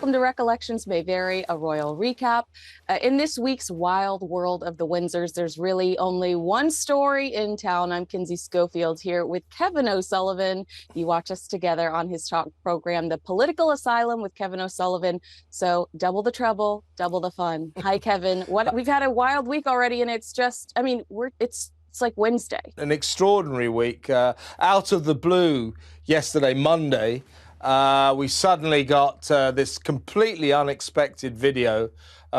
Welcome to Recollections May Vary, a royal recap. In this week's wild world of the Windsors, there's really only one story in town. I'm Kinsey Schofield here with Kevin O'Sullivan. You watch us together on his talk program, The Political Asylum with Kevin O'Sullivan. So double the trouble, double the fun. Hi, Kevin. We've had a wild week already, and it's just, I mean, it's like Wednesday. An extraordinary week. Out of the blue yesterday, Monday, we suddenly got this completely unexpected video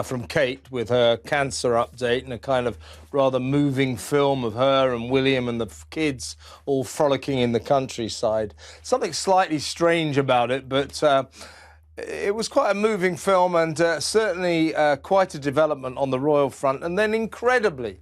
from Kate with her cancer update and a kind of rather moving film of her and William and the kids all frolicking in the countryside. Something slightly strange about it, but it was quite a moving film and certainly quite a development on the royal front. And then incredibly,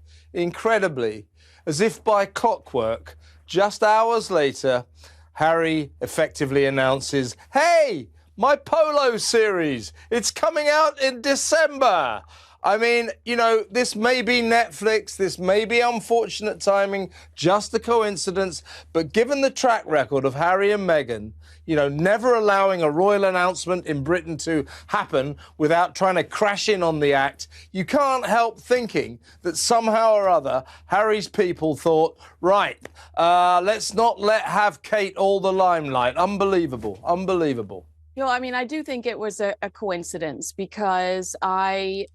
as if by clockwork, just hours later, Harry effectively announces, hey, my Polo series, it's coming out in December. I mean, you know, this may be Netflix, this may be unfortunate timing, just a coincidence, but given the track record of Harry and Meghan, you know, never allowing a royal announcement in Britain to happen without trying to crash in on the act, you can't help thinking that somehow or other Harry's people thought, right, let's not have Kate all the limelight. Unbelievable, unbelievable. You know, I mean, I do think it was a coincidence because I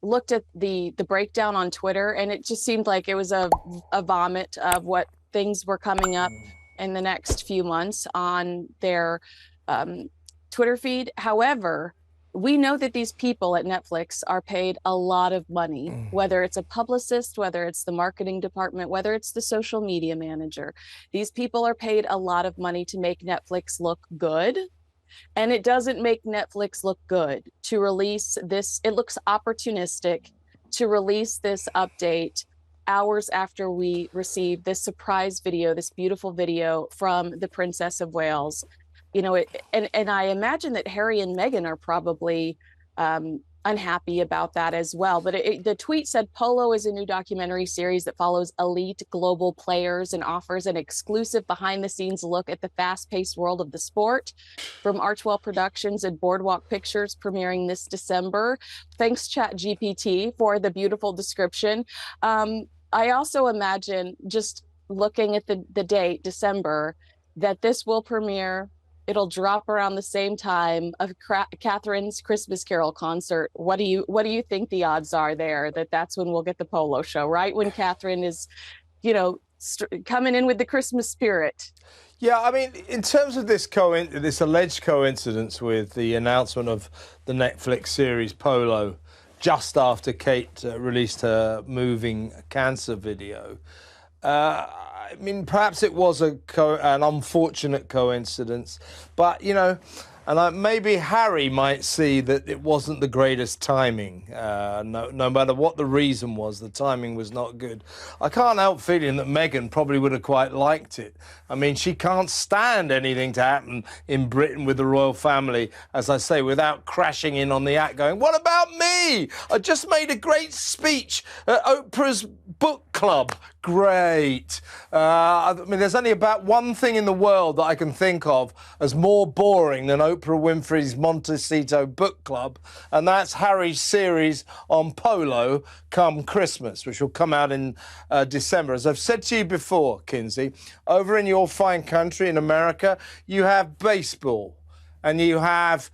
looked at the breakdown on Twitter, and it just seemed like it was a vomit of what things were coming up in the next few months on their Twitter feed. However, we know that these people at Netflix are paid a lot of money, whether it's a publicist, whether it's the marketing department, whether it's the social media manager. These people are paid a lot of money to make Netflix look good. And it doesn't make Netflix look good to release this. It looks opportunistic to release this update hours after we received this surprise video, this beautiful video from the Princess of Wales. You know, and I imagine that Harry and Meghan are probably unhappy about that as well. But the tweet said, Polo is a new documentary series that follows elite global players and offers an exclusive behind-the-scenes look at the fast-paced world of the sport. From Archwell Productions and Boardwalk Pictures, premiering this December. Thanks, ChatGPT, for the beautiful description. I also imagine, just looking at the date, December, that this will premiere. It'll drop around the same time of Catherine's Christmas Carol concert. What do you think the odds are there that that's when we'll get the Polo show, right? When Catherine is, you know, coming in with the Christmas spirit. Yeah, I mean, in terms of this alleged coincidence with the announcement of the Netflix series Polo, just after Kate released her moving cancer video, I mean, perhaps it was an unfortunate coincidence, but, you know, and maybe Harry might see that it wasn't the greatest timing. No matter what the reason was, the timing was not good. I can't help feeling that Meghan probably would have quite liked it. I mean, she can't stand anything to happen in Britain with the royal family, as I say, without crashing in on the act going, what about me? I just made a great speech at Oprah's book club. Great. I mean, there's only about one thing in the world that I can think of as more boring than Oprah Winfrey's Montecito book club, and that's Harry's series on Polo come Christmas, which will come out in December. As I've said to you before, Kinsey, over in your fine country in America, you have baseball. And you have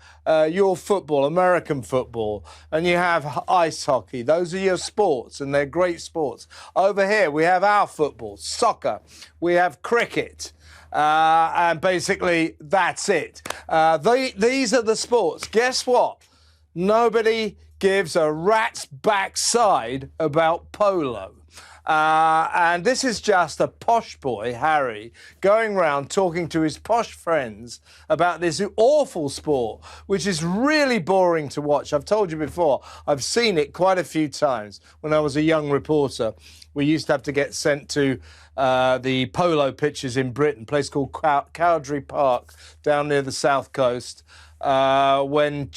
your football, American football, and you have ice hockey. Those are your sports, and they're great sports. Over here, we have our football, soccer. We have cricket. And basically, that's it. These are the sports. Guess what? Nobody gives a rat's backside about polo. And this is just a posh boy, Harry, going round talking to his posh friends about this awful sport, which is really boring to watch. I've told you before, I've seen it quite a few times when I was a young reporter. We used to have to get sent to the polo pitches in Britain, a place called Cowdray Park down near the south coast. When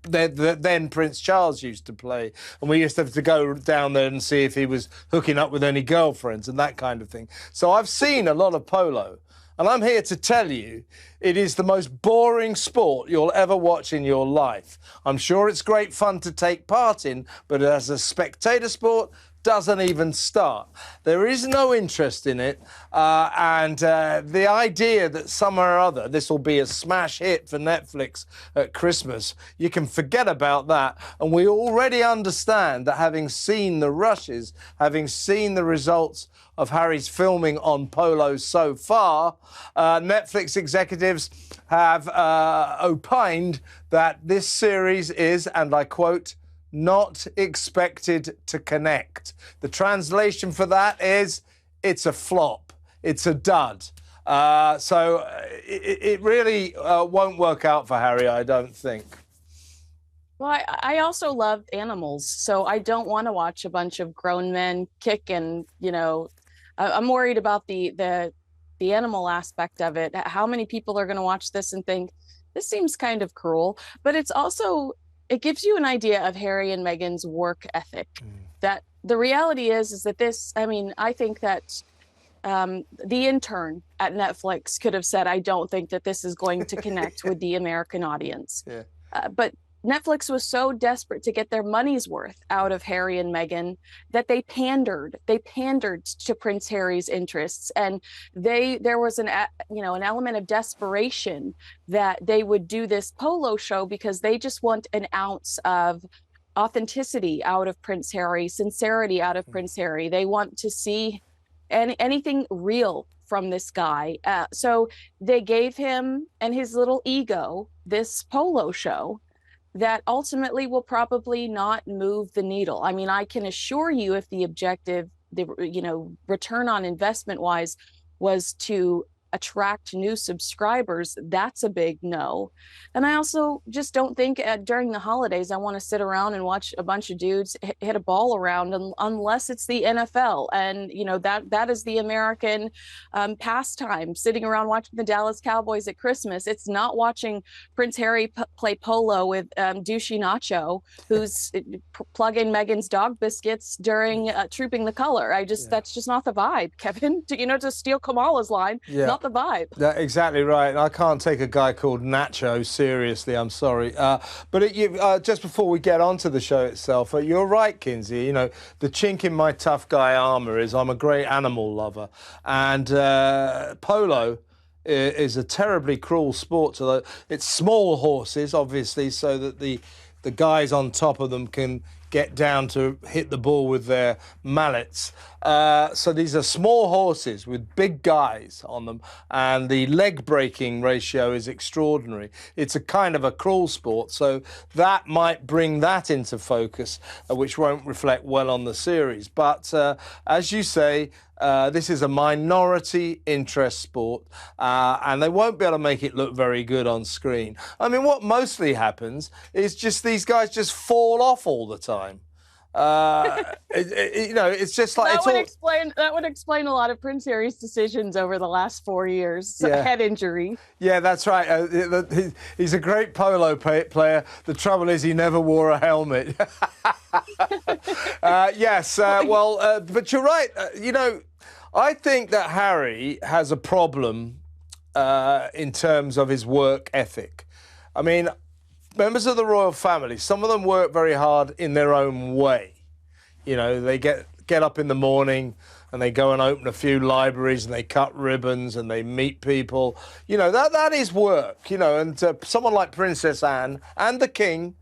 then Prince Charles used to play, and we used to have to go down there and see if he was hooking up with any girlfriends and that kind of thing. So I've seen a lot of polo, And I'm here to tell you, it is the most boring sport you'll ever watch in your life. I'm sure it's great fun to take part in, but as a spectator sport, doesn't even start. There is no interest in it, and the idea that somewhere or other this will be a smash hit for Netflix at Christmas, you can forget about that. And we already understand that, having seen the rushes, having seen the results of Harry's filming on Polo so far, Netflix executives have opined that this series is, and I quote, not expected to connect. The translation for that is, it's a flop, it's a dud. So it really won't work out for Harry, I don't think. Well, I also love animals, so I don't want to watch a bunch of grown men kick, and I'm worried about the animal aspect of it. How many people are going to watch this and think this seems kind of cruel? But it gives you an idea of Harry and Meghan's work ethic. That the reality is that I think that the intern at Netflix could have said, I don't think that this is going to connect with the American audience. Yeah. But Netflix was so desperate to get their money's worth out of Harry and Meghan that they pandered. They pandered to Prince Harry's interests, and there was an element of desperation that they would do this Polo show because they just want an ounce of authenticity out of Prince Harry, sincerity out of Prince Harry. They want to see anything real from this guy. So they gave him and his little ego this Polo show that ultimately will probably not move the needle. I mean, I can assure you, if the objective, return on investment wise, was to attract new subscribers, that's a big no. And I also just don't think during the holidays I want to sit around and watch a bunch of dudes hit a ball around, unless it's the NFL, and that is the American pastime, sitting around watching the Dallas Cowboys at Christmas. It's not watching Prince Harry play polo with douchey Nacho, who's plugging Meghan's dog biscuits during Trooping the Color. That's just not the vibe, Kevin. To steal Kamala's line, not the vibe. That's exactly right. And I can't take a guy called Nacho seriously, I'm sorry. But just before we get on to the show itself, you're right, Kinsey. The chink in my tough guy armour is I'm a great animal lover. And polo is a terribly cruel sport. It's small horses, obviously, so that the guys on top of them can get down to hit the ball with their mallets. So these are small horses with big guys on them, and the leg breaking ratio is extraordinary. It's a kind of a cruel sport, so that might bring that into focus, which won't reflect well on the series. But as you say, this is a minority interest sport, and they won't be able to make it look very good on screen. I mean, what mostly happens is just these guys just fall off all the time. It's just like that would explain a lot of Prince Harry's decisions over the last 4 years. Head injury. Yeah, that's right. He's a great polo player. The trouble is he never wore a helmet. Yes. But you're right. I think that Harry has a problem in terms of his work ethic. I mean, members of the royal family, some of them work very hard in their own way. They get up in the morning and they go and open a few libraries and they cut ribbons and they meet people. That is work, and someone like Princess Anne and the King,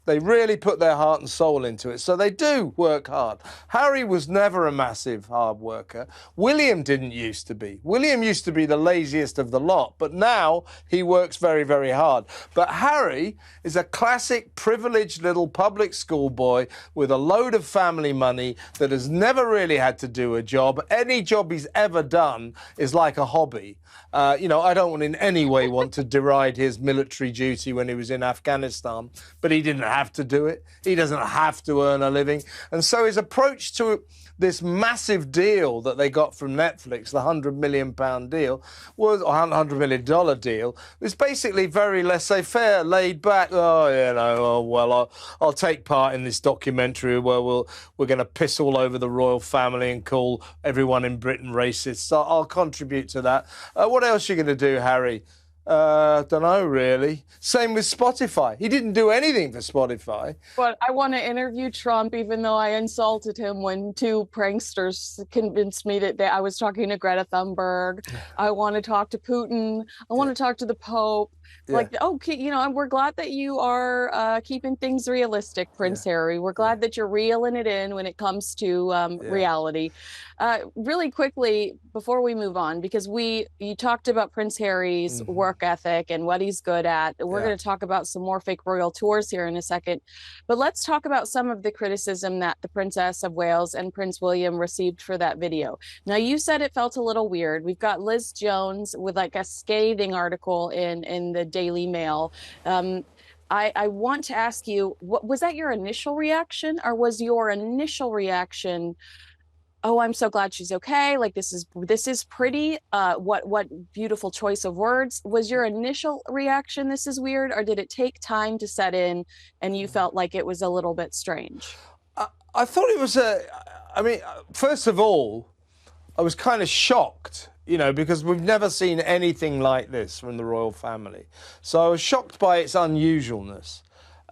they really put their heart and soul into it. So they do work hard. Harry was never a massive hard worker. William didn't used to be. William used to be the laziest of the lot, but now he works very, very hard. But Harry is a classic privileged little public school boy with a load of family money that has never really had to do a job. Any job he's ever done is like a hobby. I don't in any way want to deride his military duty when he was in Afghanistan, but he didn't have to do it. He doesn't have to earn a living. And so his approach to this massive deal that they got from Netflix, the £100 million deal, was, or $100 million deal, was basically very laissez-faire, laid back. Oh, you know, oh, well, I'll take part in this documentary where we're going to piss all over the royal family and call everyone in Britain racist. So I'll contribute to that. What else are you going to do, Harry? Don't know, really. Same with Spotify. He didn't do anything for Spotify. But I want to interview Trump, even though I insulted him when two pranksters convinced me that I was talking to Greta Thunberg. I want to talk to Putin. I want to talk to the Pope. Like, okay, you know, we're glad that you are keeping things realistic, Prince Harry. We're glad that you're reeling it in when it comes to reality. Really quickly, before we move on, because you talked about Prince Harry's work ethic and what he's good at. We're going to talk about some more fake royal tours here in a second. But let's talk about some of the criticism that the Princess of Wales and Prince William received for that video. Now, you said it felt a little weird. We've got Liz Jones with like a scathing article in the Daily Mail. I want to ask you, was that your initial reaction, or was your initial reaction, oh, I'm so glad she's okay, like this is pretty, what beautiful choice of words? Was your initial reaction, this is weird, or did it take time to set in and you felt like it was a little bit strange? I thought it was I mean, first of all, I was kind of shocked, you know, because we've never seen anything like this from the royal family. So I was shocked by its unusualness.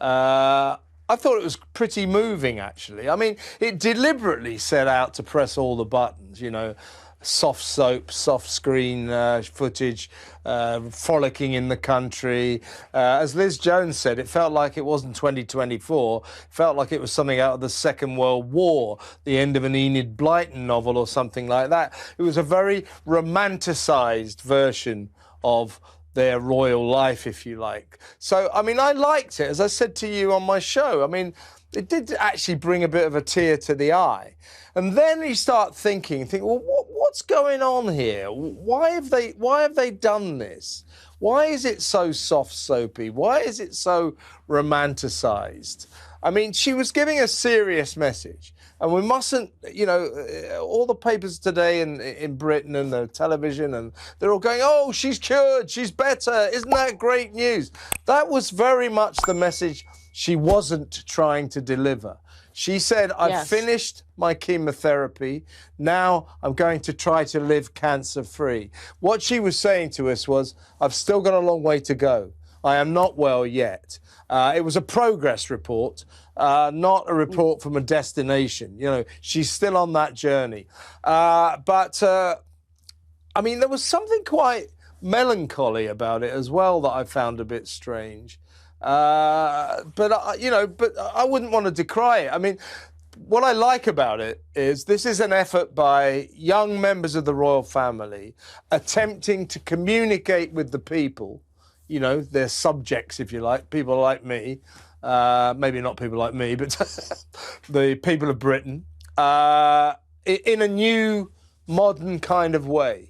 I thought it was pretty moving, actually. I mean, it deliberately set out to press all the buttons, you know, soft soap, soft screen footage, frolicking in the country. As Liz Jones said, it felt like it wasn't 2024. It felt like it was something out of the Second World War, the end of an Enid Blyton novel or something like that. It was a very romanticised version of their royal life, if you like. So, I mean, I liked it, as I said to you on my show. I mean, it did actually bring a bit of a tear to the eye. And then you start thinking, well, what's going on here? Why have they done this? Why is it so soft soapy? Why is it so romanticised? I mean, she was giving a serious message. And we mustn't, you know, all the papers today in Britain and the television, and they're all going, oh, she's cured, she's better, isn't that great news? That was very much the message she wasn't trying to deliver. She said, I've finished my chemotherapy, now I'm going to try to live cancer-free. What she was saying to us was, I've still got a long way to go. I am not well yet. It was a progress report, not a report from a destination. You know, she's still on that journey. But I mean, there was something quite melancholy about it as well that I found a bit strange. But you know, but I wouldn't want to decry it. I mean, what I like about it is this is an effort by young members of the royal family attempting to communicate with the people, you know, their subjects, if you like, people like me, maybe not people like me, but the people of Britain, in a new, modern kind of way.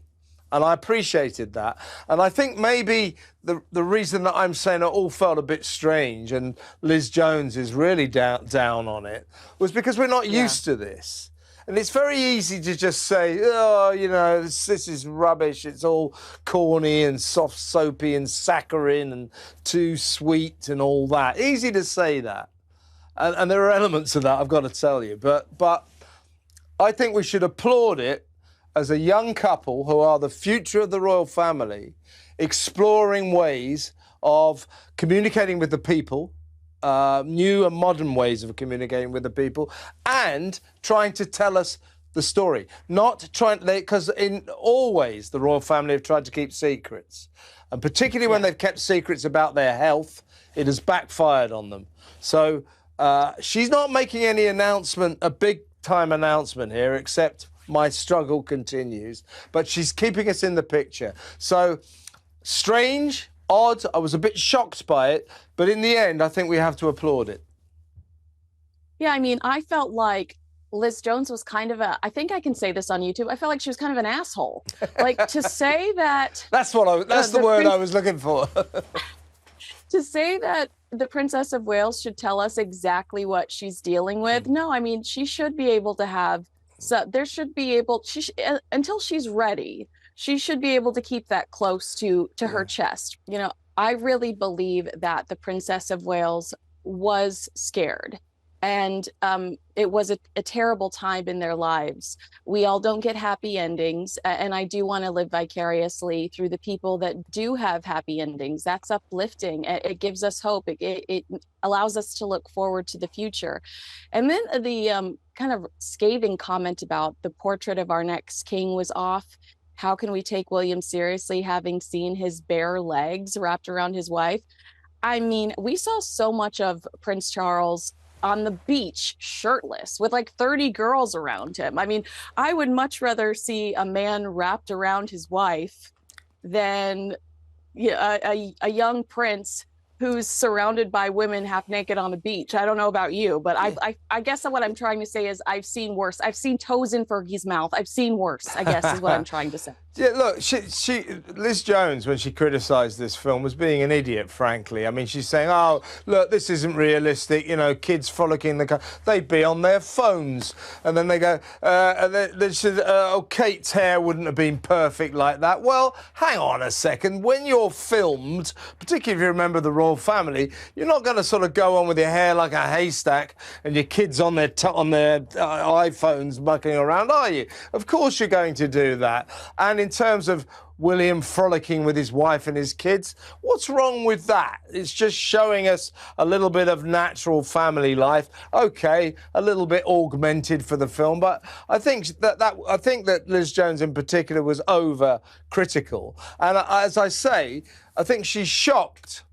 And I appreciated that. And I think maybe the reason that I'm saying it all felt a bit strange and Liz Jones is really down on it was because we're not used to this. And it's very easy to just say, oh, you know, this is rubbish. It's all corny and soft soapy and saccharine and too sweet and all that. Easy to say that. And there are elements of that, I've got to tell you. But I think we should applaud it as a young couple who are the future of the royal family, exploring ways of communicating with the people, new and modern ways of communicating with the people, and trying to tell us the story. Not trying, because in always the royal family have tried to keep secrets, and particularly when they've kept secrets about their health, it has backfired on them. So she's not making any announcement, a big time announcement here, except my struggle continues, but she's keeping us in the picture. So strange, odd, I was a bit shocked by it, but in the end, I think we have to applaud it. Yeah, I mean, I felt like Liz Jones was kind of I think I can say this on YouTube, I felt like she was kind of an asshole. Like, to say that... That's the word I was looking for. to say that the Princess of Wales should tell us exactly what she's dealing with. No, I mean, she should be able to have, so there should be able, until she's ready, she should be able to keep that close to her Yeah. chest. You know, I really believe that the Princess of Wales was scared. And it was a terrible time in their lives. We all don't get happy endings. And I do want to live vicariously through the people that do have happy endings. That's uplifting. It gives us hope. It allows us to look forward to the future. And then the kind of scathing comment about the portrait of our next king was off. How can we take William seriously, having seen his bare legs wrapped around his wife? I mean, we saw so much of Prince Charles on the beach shirtless with like 30 girls around him. I mean, I would much rather see a man wrapped around his wife than a young prince who's surrounded by women half naked on the beach. I don't know about you, but I guess what I'm trying to say is I've seen worse. I've seen toes in Fergie's mouth. I've seen worse, I guess is what I'm trying to say. Yeah, look, Liz Jones, when she criticised this film, was being an idiot, frankly. I mean, she's saying, oh, look, this isn't realistic, you know, kids frolicking in the car. They'd be on their phones. And then they go, they said, oh, Kate's hair wouldn't have been perfect like that. Well, hang on a second. When you're filmed, particularly if you remember the royal family, you're not going to sort of go on with your hair like a haystack and your kids on their iPhones mucking around, are you? Of course you're going to do that. And in terms of William frolicking with his wife and his kids, what's wrong with that? It's just showing us a little bit of natural family life. Okay, a little bit augmented for the film, but I think that Liz Jones in particular was over critical. And as I say, I think she's shocked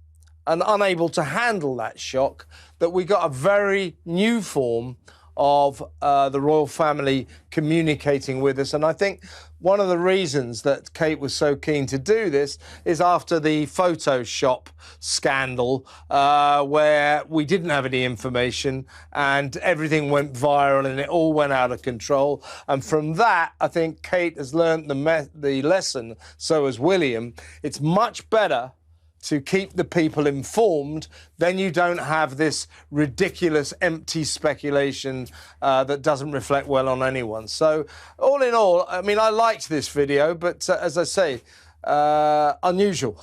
and unable to handle that shock that we got a very new form of the royal family communicating with us. And I think one of the reasons that Kate was so keen to do this is after the Photoshop scandal, where we didn't have any information and everything went viral and it all went out of control. And from that, I think Kate has learned the lesson, so has William. It's much better to keep the people informed, then you don't have this ridiculous empty speculation that doesn't reflect well on anyone. So all in all, I mean, I liked this video, but as I say, unusual.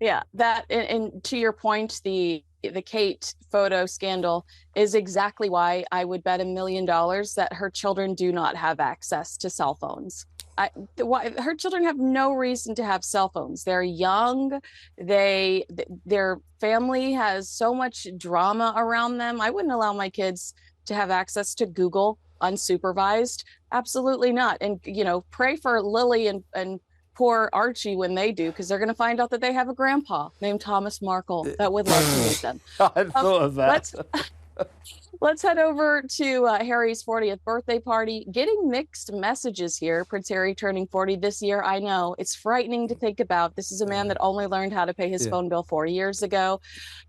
Yeah, that and to your point, the Kate photo scandal is exactly why I would bet $1 million that her children do not have access to cell phones. Her children have no reason to have cell phones. They're young. Their family has so much drama around them. I wouldn't allow my kids to have access to Google unsupervised. Absolutely not. And, you know, pray for Lily and poor Archie when they do, because they're going to find out that they have a grandpa named Thomas Markle that would love to meet them. I thought of that. Let's head over to Harry's 40th birthday party. Getting mixed messages here. Prince Harry turning 40 this year. I know it's frightening to think about. This is a man that only learned how to pay his phone bill 4 years ago.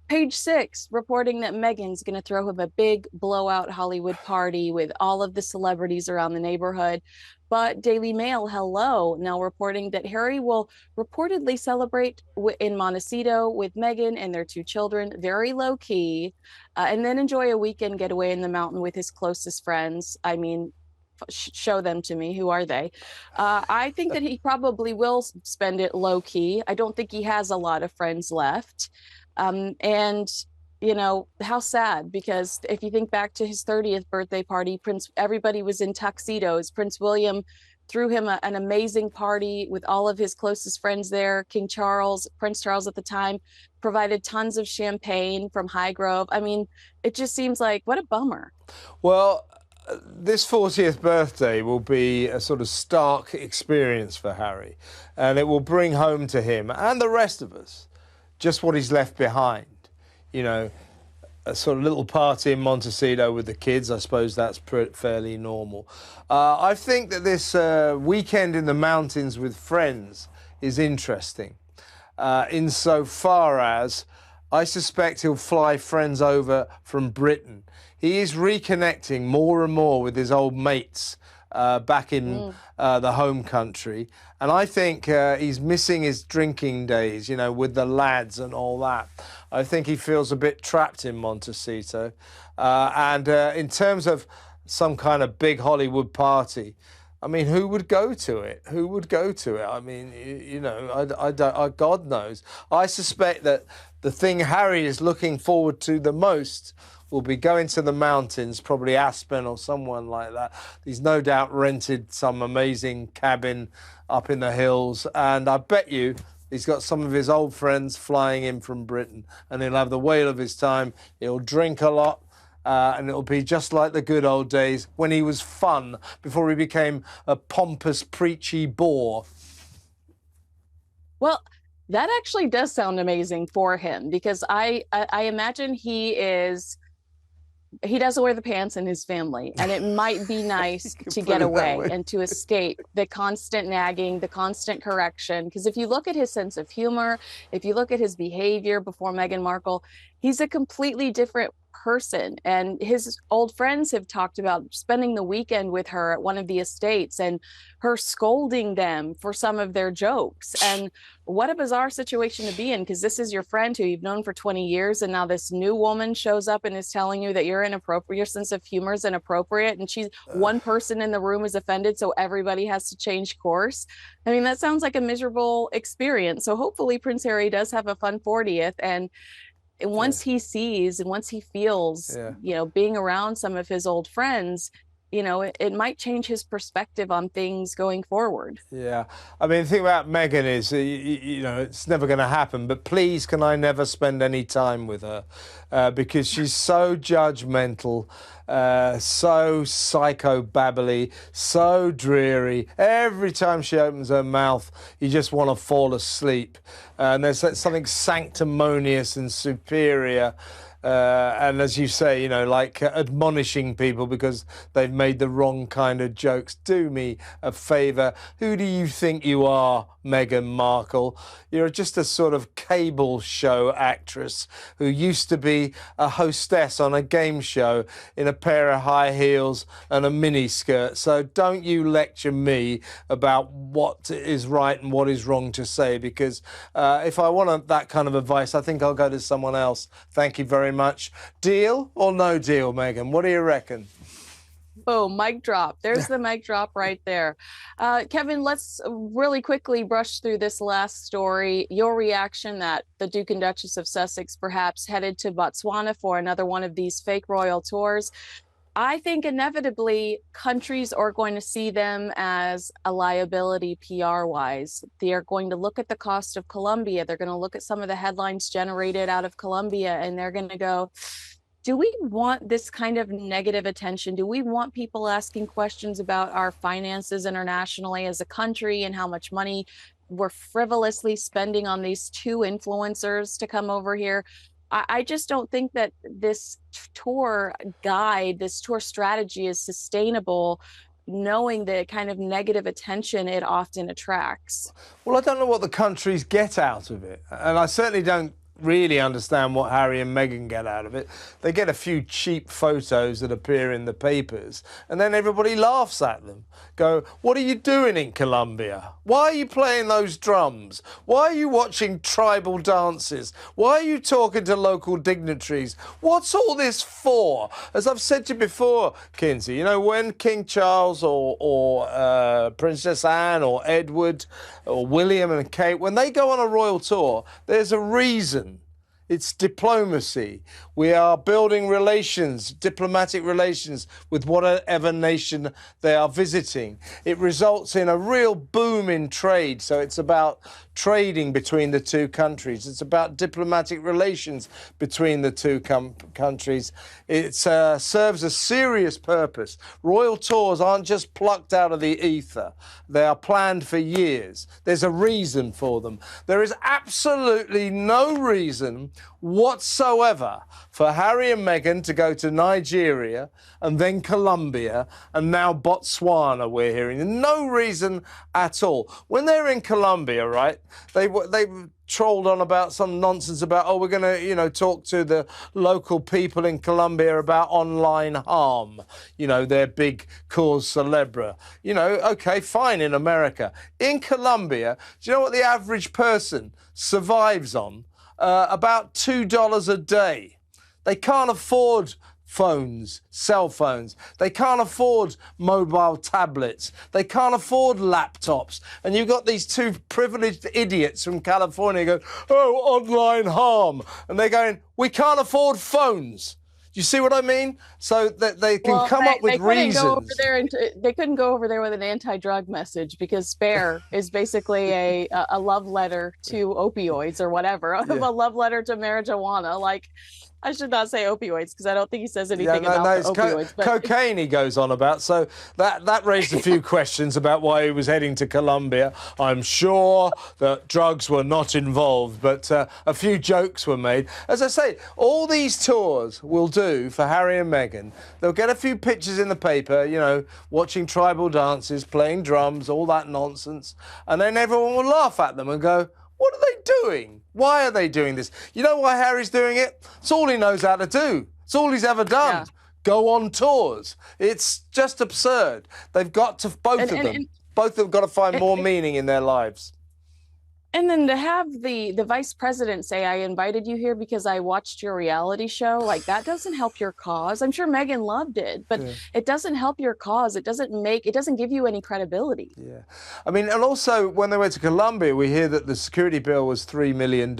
Page 6 reporting that Meghan's going to throw him a big blowout Hollywood party with all of the celebrities around the neighborhood. But Daily Mail, hello, now reporting that Harry will reportedly celebrate in Montecito with Meghan and their 2 children, very low key, and then enjoy a weekend getaway in the mountain with his closest friends. I mean, show them to me. Who are they? I think that he probably will spend it low key. I don't think he has a lot of friends left. And you know, how sad, because if you think back to his 30th birthday party, everybody was in tuxedos. Prince William threw him an amazing party with all of his closest friends there. King Charles, Prince Charles at the time, provided tons of champagne from Highgrove. I mean, it just seems like, what a bummer. Well, this 40th birthday will be a sort of stark experience for Harry, and it will bring home to him and the rest of us just what he's left behind. You know, a sort of little party in Montecito with the kids. I suppose that's fairly normal. I think that this weekend in the mountains with friends is interesting, insofar as I suspect he'll fly friends over from Britain. He is reconnecting more and more with his old mates back in the home country. And I think he's missing his drinking days, you know, with the lads and all that. I think he feels a bit trapped in Montecito. And in terms of some kind of big Hollywood party, I mean, who would go to it? Who would go to it? I mean, you know, I don't, God knows. I suspect that the thing Harry is looking forward to the most will be going to the mountains, probably Aspen or someone like that. He's no doubt rented some amazing cabin up in the hills, and I bet you he's got some of his old friends flying in from Britain, and he'll have the whale of his time. He'll drink a lot. And it'll be just like the good old days when he was fun before he became a pompous, preachy bore. Well, that actually does sound amazing for him, because I imagine he doesn't wear the pants in his family, and it might be nice to get away and to escape the constant nagging, the constant correction. Because if you look at his sense of humor, if you look at his behavior before Meghan Markle, he's a completely different person. And his old friends have talked about spending the weekend with her at one of the estates and her scolding them for some of their jokes. And what a bizarre situation to be in, because this is your friend who you've known for 20 years, and now this new woman shows up and is telling you that you're inappropriate, your sense of humor is inappropriate, and she's one person in the room is offended, so everybody has to change course. I mean, that sounds like a miserable experience. So hopefully Prince Harry does have a fun 40th, and once he sees and once he feels, you know, being around some of his old friends, you know, it might change his perspective on things going forward. Yeah. I mean, the thing about Meghan is, you know, it's never going to happen, but please, can I never spend any time with her? Because she's so judgmental, so psychobabbly, so dreary. Every time she opens her mouth, you just want to fall asleep. And there's something sanctimonious and superior. And as you say, you know, like admonishing people because they've made the wrong kind of jokes. Do me a favour. Who do you think you are, Meghan Markle? You're just a sort of cable show actress who used to be a hostess on a game show in a pair of high heels and a miniskirt. So don't you lecture me about what is right and what is wrong to say, because if I want that kind of advice, I think I'll go to someone else. Thank you very much. Deal or no deal, Meghan? What do you reckon? Oh, mic drop. There's the mic drop right there. Kevin, let's really quickly brush through this last story. Your reaction that the Duke and Duchess of Sussex perhaps headed to Botswana for another one of these fake royal tours. I think inevitably countries are going to see them as a liability PR-wise. They are going to look at the cost of Colombia. They're going to look at some of the headlines generated out of Colombia, and they're going to go, do we want this kind of negative attention? Do we want people asking questions about our finances internationally as a country and how much money we're frivolously spending on these two influencers to come over here? I just don't think that this tour guide, this tour strategy is sustainable, knowing the kind of negative attention it often attracts. Well, I don't know what the countries get out of it. And I certainly don't really understand what Harry and Meghan get out of it. They get a few cheap photos that appear in the papers, and then everybody laughs at them. Go, what are you doing in Colombia? Why are you playing those drums? Why are you watching tribal dances? Why are you talking to local dignitaries? What's all this for? As I've said to you before, Kinsey, you know, when King Charles or Princess Anne or Edward or William and Kate, when they go on a royal tour, there's a reason. It's diplomacy. We are building relations, diplomatic relations with whatever nation they are visiting. It results in a real boom in trade. So it's about trading between the two countries. It's about diplomatic relations between the two countries. It serves a serious purpose. Royal tours aren't just plucked out of the ether. They are planned for years. There's a reason for them. There is absolutely no reason whatsoever for Harry and Meghan to go to Nigeria and then Colombia and now Botswana, we're hearing. No reason at all. When they're in Colombia, right, they trolled on about some nonsense about, oh, we're going to, you know, talk to the local people in Colombia about online harm, you know, their big cause célèbre. You know, okay, fine in America. In Colombia, do you know what the average person survives on? About $2 a day. They can't afford phones, cell phones. They can't afford mobile tablets. They can't afford laptops. And you've got these two privileged idiots from California going, oh, online harm. And they're going, we can't afford phones. You see what I mean? So that they can come up with reasons. They couldn't go over there with an anti-drug message because Spare is basically a love letter to opioids or whatever, a love letter to marijuana. Like, I should not say opioids because I don't think he says anything about the opioids. But cocaine he goes on about. So that raised a few questions about why he was heading to Colombia. I'm sure that drugs were not involved, but a few jokes were made. As I say, all these tours will do for Harry and Meghan. They'll get a few pictures in the paper, you know, watching tribal dances, playing drums, all that nonsense. And then everyone will laugh at them and go, what are they doing? Why are they doing this? You know why Harry's doing it? It's all he knows how to do. It's all he's ever done. Yeah. Go on tours. It's just absurd. They've got to, both of them have got to find more meaning in their lives. And then to have the vice president say, I invited you here because I watched your reality show, like that doesn't help your cause. I'm sure Meghan loved it, but it doesn't help your cause. It doesn't give you any credibility. Yeah. I mean, and also when they went to Colombia, we hear that the security bill was $3 million.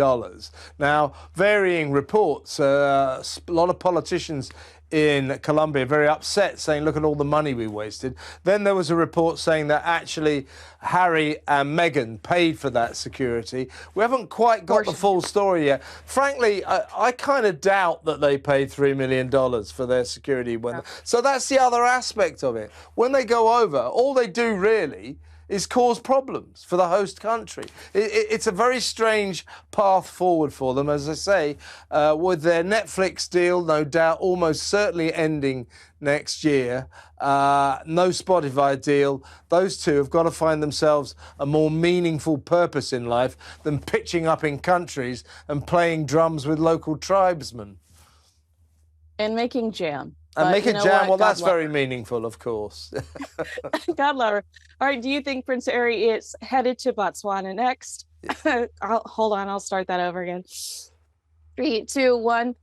Now, varying reports, a lot of politicians in Colombia very upset, saying, look at all the money we wasted. Then there was a report saying that actually Harry and Meghan paid for that security. We haven't quite got the full story yet. Frankly, I kind of doubt that they paid $3 million for their security. So that's the other aspect of it. When they go over, all they do really is cause problems for the host country. It's a very strange path forward for them, as I say, with their Netflix deal, no doubt, almost certainly ending next year. No Spotify deal. Those two have got to find themselves a more meaningful purpose in life than pitching up in countries and playing drums with local tribesmen. And making jam. And make a jam. Well, that's very meaningful, of course. God love her. All right. Do you think Prince Harry is headed to Botswana next? Hold on. I'll start that over again. 3, 2, 1.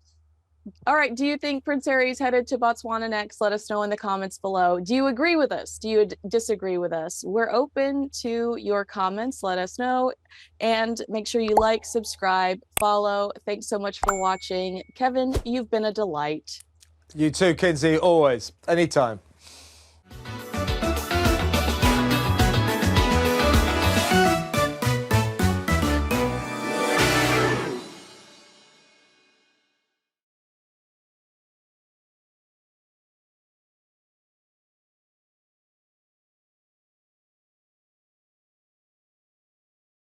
All right. Do you think Prince Harry is headed to Botswana next? Let us know in the comments below. Do you agree with us? Do you disagree with us? We're open to your comments. Let us know. And make sure you like, subscribe, follow. Thanks so much for watching. Kevin, you've been a delight. You too, Kinsey, always, anytime.